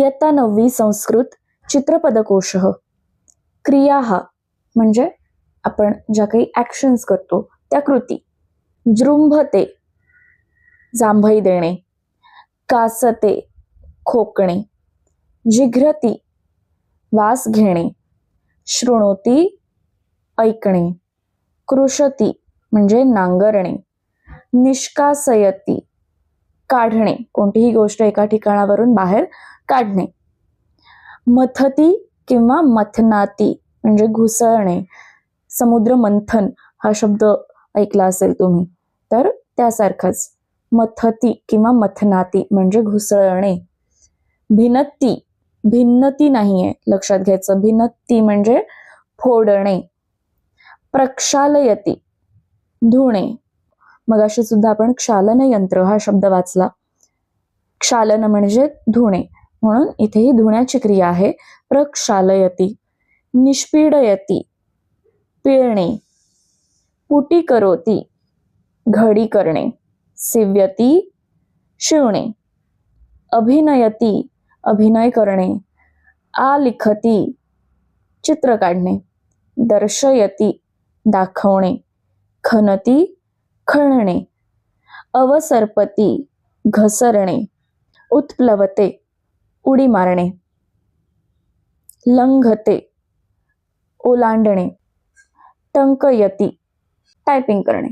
इयत्ता 9वी संस्कृत चित्रपदकोश. क्रिया म्हणजे आपण ज्या काही ॲक्शन्स करतो त्या कृती. जृंभते जांभई देणे, कासते खोकणे, जिघ्रती वास घेणे, शृणोती ऐकणे, कृशती म्हणजे नांगरणे, निष्कासयती काढणे, कोणतीही गोष्ट एका ठिकाणावरून बाहेर काढणे, मथती किंवा मथनाती म्हणजे घुसळणे. समुद्र मंथन हा शब्द ऐकला असेल तुम्ही, तर त्यासारखंच मथती किंवा मथनाती म्हणजे घुसळणे. भिन्नती, भिन्नती नाहीये लक्षात घ्यायचं, भिन्नती म्हणजे फोडणे. प्रक्षालयती धुणे, मगाशी सुद्धा आपण क्षालन यंत्र हा शब्द वाचला. क्षालन म्हणजे धुणे, म्हणून इथेही धुण्याची क्रिया आहे. प्रक्षालयती. निष्पीडयती पिळणे, पुटी करोती घडी करणे, सीव्यती शिवणे, अभिनयती अभिनय करणे, आलिखती चित्र काढणे, दर्शयती दाखवणे, खनती खणणे, अवसर्पती घसरणे, उत्प्लवते उडी मारणे, लंघते ओलांडणे, टंकयती टायपिंग करणे.